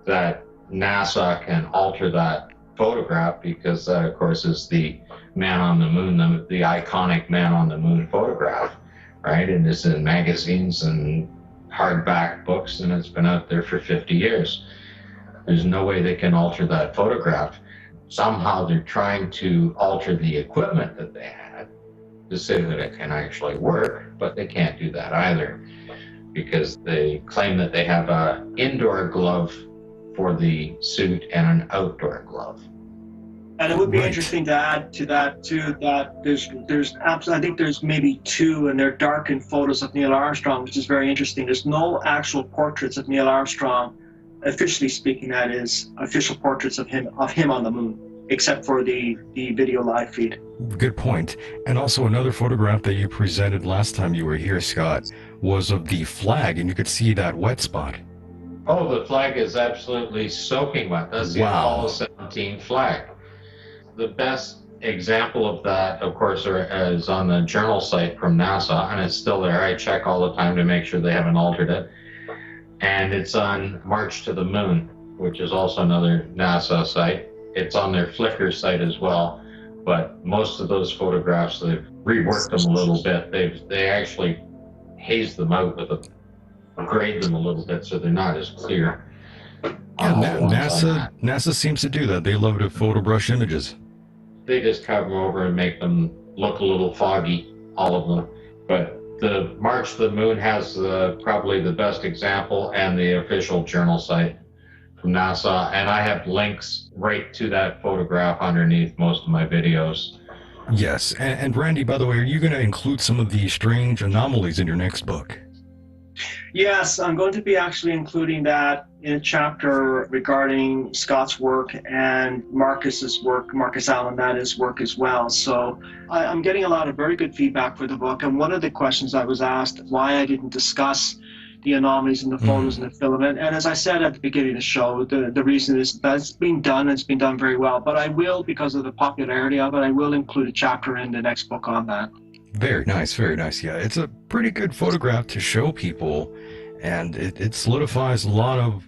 [SPEAKER 3] that NASA can alter that photograph, because that, of course, is the man on the moon, the iconic man on the moon photograph, right? And it's in magazines and hardback books, and it's been out there for 50 years. There's no way they can alter that photograph. Somehow they're trying to alter the equipment that they had to say that it can actually work, but they can't do that either, because they claim that they have an indoor glove for the suit and an outdoor glove.
[SPEAKER 2] And it would be interesting to add to that too, that there's absolutely, I think there's maybe 2, and they're darkened photos of Neil Armstrong, which is very interesting. There's no actual portraits of Neil Armstrong, officially speaking, that is, official portraits of him on the moon, except for the video live feed.
[SPEAKER 1] Good point. And also another photograph that you presented last time you were here, Scott, was of the flag, and you could see that wet spot.
[SPEAKER 3] Oh, the flag is absolutely soaking wet. That's the Apollo 17 flag. The best example of that, of course, is on the journal site from NASA, and it's still there. I check all the time to make sure they haven't altered it. And it's on March to the Moon, which is also another NASA site. It's on their Flickr site as well, but most of those photographs, they've reworked them a little bit. They actually hazed them out with grade them a little bit so they're not as clear.
[SPEAKER 1] Yeah, NASA seems to do that. They love to photo brush images.
[SPEAKER 3] They just cover them over and make them look a little foggy, all of them. But the March to the Moon has probably the best example, and the official journal site from NASA. And I have links right to that photograph underneath most of my videos.
[SPEAKER 1] Yes, and Randy, by the way, are you going to include some of the strange anomalies in your next book?
[SPEAKER 2] Yes, I'm going to be actually including that in a chapter regarding Scott's work and Marcus Allen, that is work as well. So I'm getting a lot of very good feedback for the book. And one of the questions I was asked, why I didn't discuss the anomalies in the photos and the filament. And as I said at the beginning of the show, the reason is that it's been done, and it's been done very well. But I will, because of the popularity of it, I will include a chapter in the next book on that.
[SPEAKER 1] Very nice, very nice. Yeah, it's a pretty good photograph to show people, and it solidifies a lot of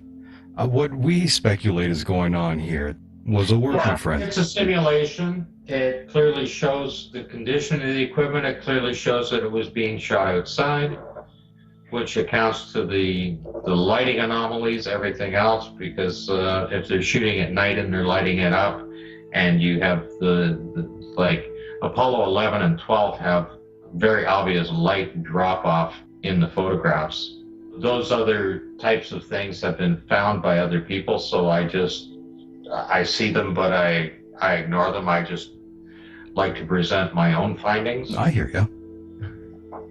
[SPEAKER 1] what we speculate is going on here. Was a work, my friend.
[SPEAKER 3] It's a simulation. It clearly shows the condition of the equipment. It clearly shows that it was being shot outside, which accounts to the lighting anomalies, everything else, because if they're shooting at night and they're lighting it up, and you have like Apollo 11 and 12 have very obvious light drop off in the photographs. those other types of things have been found by other people, so I see them, but I ignore them. I just like to present my own findings,
[SPEAKER 1] I hear you.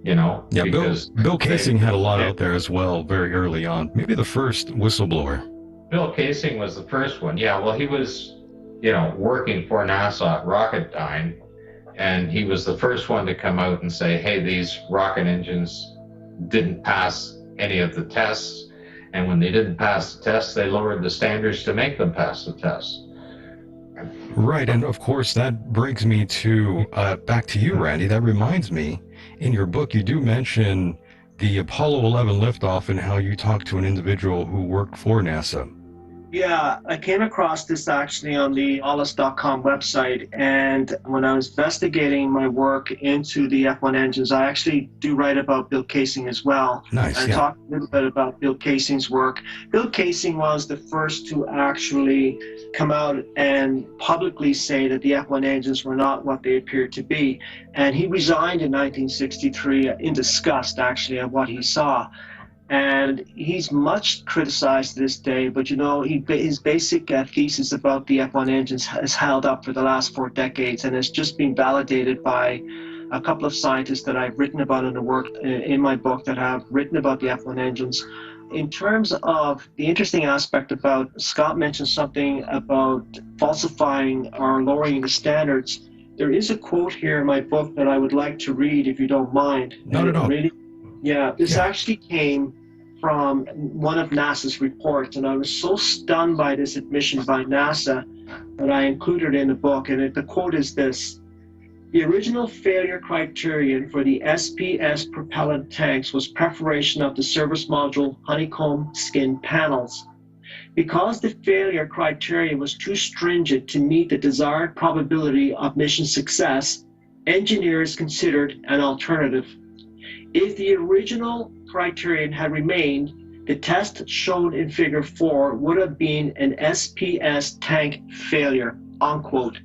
[SPEAKER 3] you know,
[SPEAKER 1] Yeah,
[SPEAKER 3] because
[SPEAKER 1] Bill Casing had a lot out there as well very early on. Maybe the first whistleblower.
[SPEAKER 3] Bill Casing was the first one. Yeah, well, he was, you know, working for NASA at Rocketdyne, and he was the first one to come out and say, hey, these rocket engines didn't pass any of the tests, and when they didn't pass the tests, they lowered the standards to make them pass the tests.
[SPEAKER 1] Right, and of course that brings me to back to you, Randy. That reminds me, in your book you do mention the Apollo 11 liftoff and how you talked to an individual who worked for NASA.
[SPEAKER 2] Yeah, I came across this actually on the Ollis.com website, and when I was investigating my work into the F1 engines, I actually do write about Bill Casing as well.
[SPEAKER 1] Nice,
[SPEAKER 2] and
[SPEAKER 1] yeah.
[SPEAKER 2] talk a little bit about Bill Casing's work. Bill Casing was the first to actually come out and publicly say that the F1 engines were not what they appeared to be, and he resigned in 1963 in disgust actually at what he saw. And he's much criticized to this day, but you know, his basic thesis about the F1 engines has held up for the last 4 decades, and it's just been validated by a couple of scientists that I've written about in the work in my book that have written about the F1 engines. In terms of the interesting aspect about, Scott mentioned something about falsifying or lowering the standards. There is a quote here in my book that I would like to read if you don't mind.
[SPEAKER 1] Not at all.
[SPEAKER 2] Yeah, this actually came from one of NASA's reports, and I was so stunned by this admission by NASA that I included it in the book. And the quote is this: "The original failure criterion for the SPS propellant tanks was perforation of the service module honeycomb skin panels. Because the failure criteria was too stringent to meet the desired probability of mission success, engineers considered an alternative. If the original criterion had remained, the test shown in figure 4 would have been an SPS tank failure," unquote.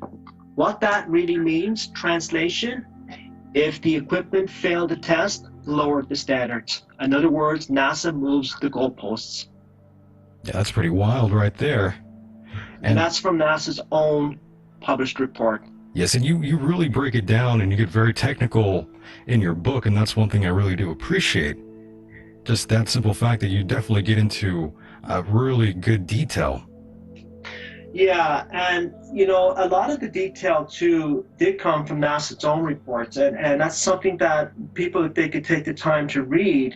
[SPEAKER 2] What that really means, translation, if the equipment failed the test, lowered the standards. In other words, NASA moves the goalposts.
[SPEAKER 1] Yeah, that's pretty wild right there.
[SPEAKER 2] And that's from NASA's own published report.
[SPEAKER 1] Yes, and you really break it down and you get very technical in your book, and that's one thing I really do appreciate. Just that simple fact that you definitely get into really good detail.
[SPEAKER 2] Yeah, and you know, a lot of the detail too did come from NASA's own reports, and that's something that people, if they could take the time to read,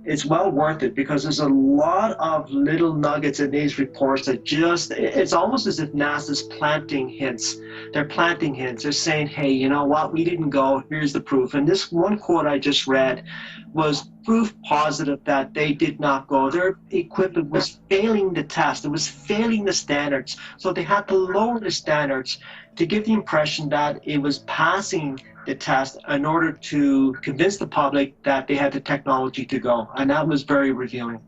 [SPEAKER 2] it's well worth it, because there's a lot of little nuggets in these reports that just, it's almost as if NASA's planting hints. They're planting hints. They're saying, hey, you know what, we didn't go, here's the proof. And this one quote I just read was proof positive that they did not go. Their equipment was failing the test. It was failing the standards. So they had to lower the standards to give the impression that it was passing the test in order to convince the public that they had the technology to go. And that was very revealing.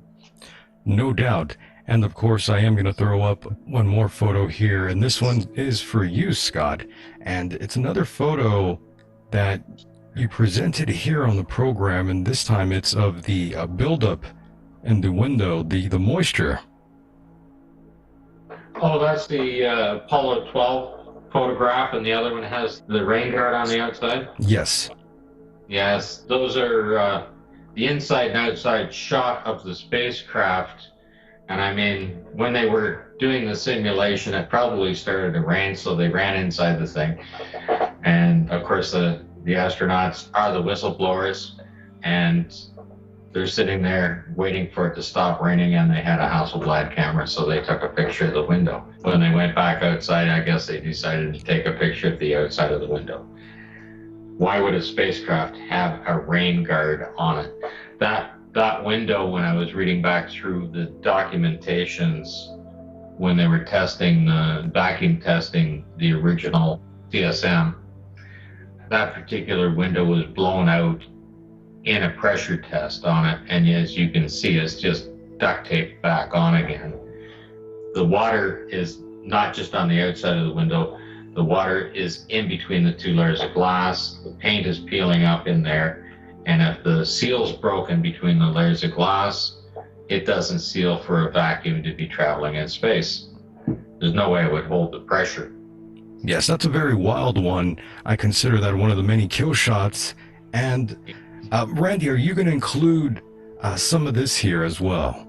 [SPEAKER 1] No doubt. And of course, I am going to throw up one more photo here. And this one is for you, Scott. And it's another photo that you presented here on the program. And this time it's of the buildup in the window, the moisture.
[SPEAKER 3] Oh, that's the Apollo 12 photograph, and the other one has the rain guard on the outside?
[SPEAKER 1] Yes.
[SPEAKER 3] Yes, those are the inside and outside shot of the spacecraft. And I mean, when they were doing the simulation, it probably started to rain, so they ran inside the thing. And of course, the astronauts are the whistleblowers, and they're sitting there waiting for it to stop raining, and they had a Hasselblad camera, so they took a picture of the window. When they went back outside, I guess they decided to take a picture of the outside of the window. Why would a spacecraft have a rain guard on it? That window, when I was reading back through the documentations, when they were testing, vacuum testing the original CSM, that particular window was blown out in a pressure test on it, and as you can see, it's just duct taped back on again. The water is not just on the outside of the window, the water is in between the 2 layers of glass, the paint is peeling up in there, and if the seal's broken between the layers of glass, it doesn't seal for a vacuum to be traveling in space. There's no way it would hold the pressure.
[SPEAKER 1] Yes, that's a very wild one. I consider that one of the many kill shots. And Randy, are you going to include some of this here as well?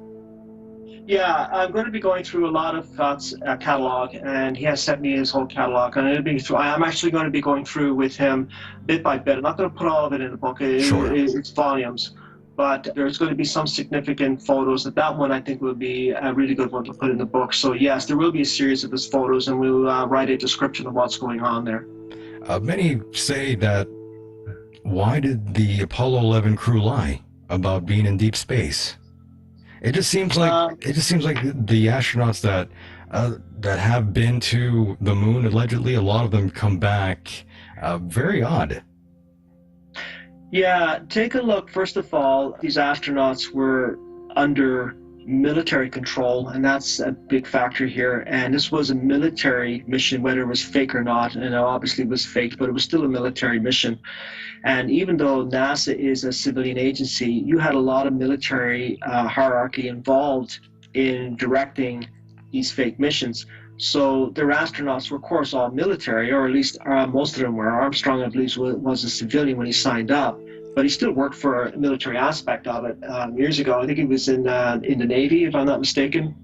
[SPEAKER 2] Yeah, I'm going to be going through a lot of Scott's catalog, and he has sent me his whole catalog. And I'm actually going to be going through with him bit by bit. I'm not going to put all of it in the book.
[SPEAKER 1] Sure.
[SPEAKER 2] It's volumes. But there's going to be some significant photos. That one I think will be a really good one to put in the book. So yes, there will be a series of his photos, and we'll write a description of what's going on there.
[SPEAKER 1] Many say that why did the Apollo 11 crew lie about being in deep space? It just seems like the astronauts that have been to the moon, allegedly, a lot of them come back very odd.
[SPEAKER 2] Yeah, take a look. First of all, these astronauts were under military control, and that's a big factor here. And this was a military mission, whether it was fake or not. And it obviously was fake, but it was still a military mission. And even though NASA is a civilian agency, you had a lot of military hierarchy involved in directing these fake missions. So their astronauts were, of course, all military, or at least most of them were. Armstrong, I believe, was a civilian when he signed up, but he still worked for a military aspect of it years ago. I think he was in the Navy, if I'm not mistaken.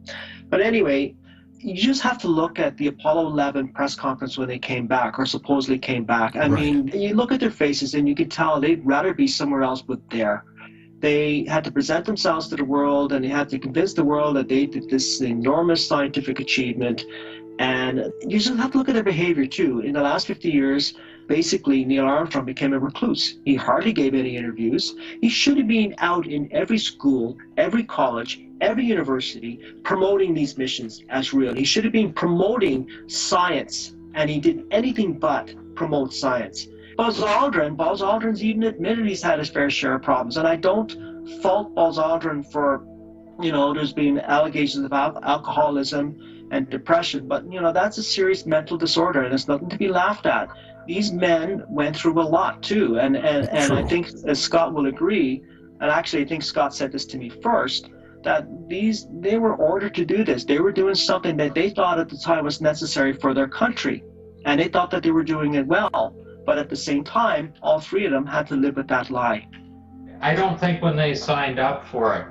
[SPEAKER 2] But anyway, you just have to look at the Apollo 11 press conference when they came back, or supposedly came back. I mean, you look at their faces and you can tell they'd rather be somewhere else but there. They had to present themselves to the world, and they had to convince the world that they did this enormous scientific achievement. And you just have to look at their behavior too. In the last 50 years, basically Neil Armstrong became a recluse. He hardly gave any interviews. He should have been out in every school, every college, every university promoting these missions as real. He should have been promoting science, and he did anything but promote science. Buzz Aldrin's even admitted he's had his fair share of problems, and I don't fault Buzz Aldrin for, there's been allegations of alcoholism and depression, but that's a serious mental disorder, and it's nothing to be laughed at. These men went through a lot too, and I think, as Scott will agree, and actually I think Scott said this to me first, that they were ordered to do this. They were doing something that they thought at the time was necessary for their country, and they thought that they were doing it well. But at the same time, all three of them had to live with that lie.
[SPEAKER 3] I don't think when they signed up for it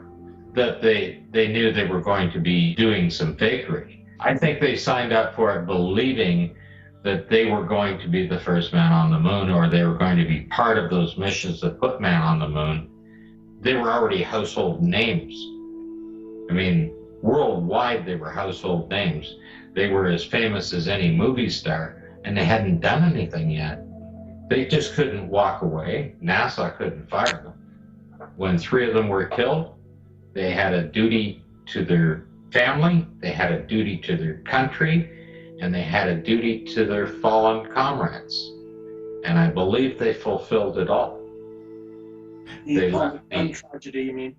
[SPEAKER 3] that they knew they were going to be doing some fakery. I think they signed up for it believing that they were going to be the first man on the moon, or they were going to be part of those missions that put man on the moon. They were already household names. I mean, worldwide they were household names. They were as famous as any movie star, and they hadn't done anything yet. They just couldn't walk away. NASA couldn't fire them. When three of them were killed, they had a duty to their family, they had a duty to their country, and they had a duty to their fallen comrades. And I believe they fulfilled it all.
[SPEAKER 2] Tragedy, you mean?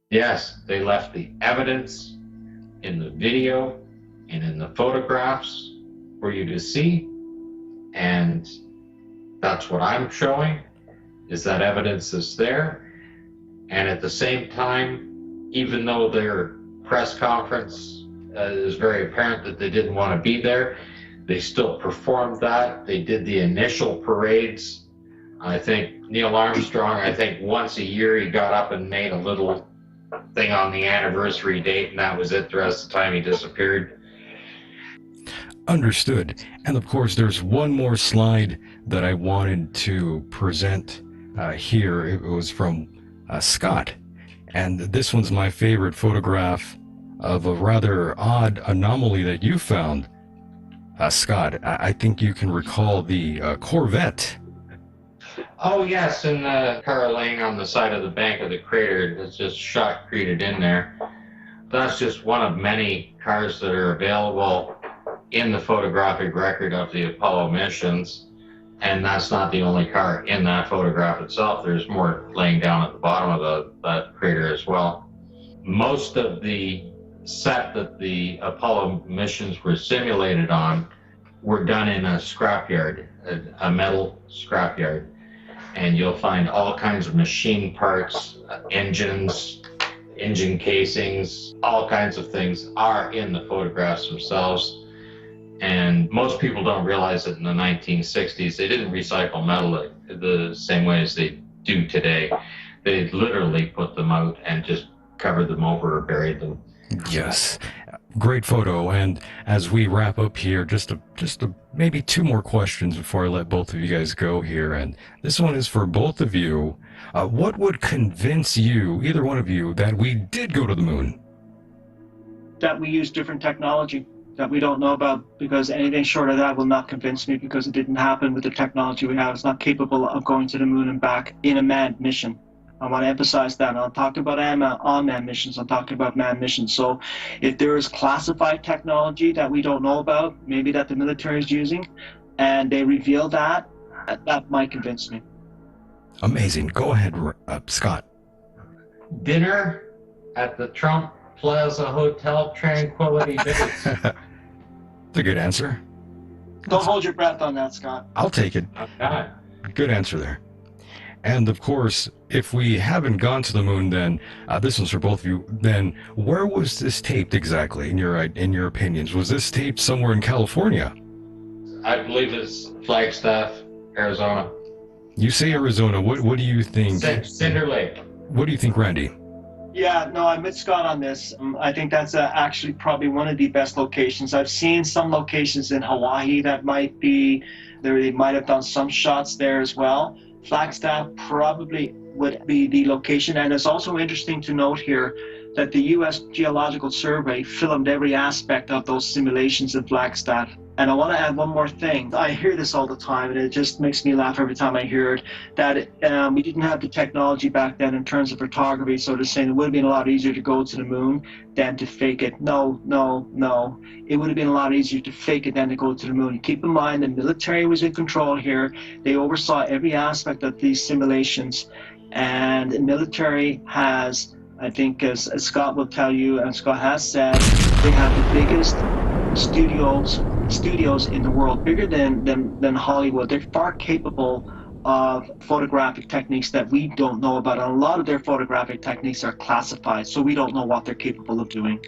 [SPEAKER 3] Yes, they left the evidence in the video and in the photographs for you to see, and that's what I'm showing, is that evidence is there. And at the same time, even though their press conference is very apparent that they didn't want to be there, they still performed that. They did the initial parades. I think Neil Armstrong, once a year he got up and made a little thing on the anniversary date, and that was it. The rest of the time he disappeared.
[SPEAKER 1] Understood. And of course, there's one more slide that I wanted to present here. It was from Scott. And this one's my favorite photograph of a rather odd anomaly that you found. Scott, I think you can recall the Corvette.
[SPEAKER 3] Oh, yes, and the car laying on the side of the bank of the crater that's just shotcreted in there. That's just one of many cars that are available in the photographic record of the Apollo missions. And that's not the only car in that photograph itself. There's more laying down at the bottom of that crater as well. Most of the set that the Apollo missions were simulated on were done in a scrapyard, a metal scrapyard. And you'll find all kinds of machine parts, engines, engine casings, all kinds of things are in the photographs themselves. And most people don't realize that in the 1960s, they didn't recycle metal the same way as they do today. They literally put them out and just covered them over or buried them.
[SPEAKER 1] Yes. Great photo. And as we wrap up here, just maybe two more questions before I let both of you guys go here. And this one is for both of you. What would convince you, either one of you, that we did go to the moon?
[SPEAKER 2] That we use different technology that we don't know about, because anything short of that will not convince me, because it didn't happen with the technology we have. It's not capable of going to the moon and back in a manned mission. I want to emphasize that. I'm talking about unmanned missions. I'm talking about manned missions. So if there is classified technology that we don't know about, maybe that the military is using, and they reveal that, that might convince me.
[SPEAKER 1] Amazing. Go ahead, Scott.
[SPEAKER 3] Dinner at the Trump Plaza Hotel, Tranquility Base.
[SPEAKER 1] That's a good answer.
[SPEAKER 2] Don't hold your breath on that, Scott.
[SPEAKER 1] I'll take it.
[SPEAKER 3] Okay.
[SPEAKER 1] Good answer there. And of course, if we haven't gone to the moon, then this one's for both of you. Then where was this taped exactly? In your opinions, was this taped somewhere in California?
[SPEAKER 3] I believe it's Flagstaff, Arizona.
[SPEAKER 1] You say Arizona. What do you think?
[SPEAKER 3] Cinder Lake.
[SPEAKER 1] What do you think, Randy?
[SPEAKER 2] Yeah, no, I'm with Scott on this. I think that's actually probably one of the best locations. I've seen some locations in Hawaii that might be there. They might have done some shots there as well. Flagstaff probably would be the location. And it's also interesting to note here that the U.S. Geological Survey filmed every aspect of those simulations in Flagstaff. And I want to add one more thing. I hear this all the time, and it just makes me laugh every time I hear it, that we didn't have the technology back then in terms of photography, so to say. It would have been a lot easier to go to the moon than to fake it. No. It would have been a lot easier to fake it than to go to the moon. Keep in mind, the military was in control here. They oversaw every aspect of these simulations. And the military has, I think, as Scott will tell you, and Scott has said, they have the biggest studios in the world, bigger than Hollywood. They're far capable of photographic techniques that we don't know about. And a lot of their photographic techniques are classified, so we don't know what they're capable of doing.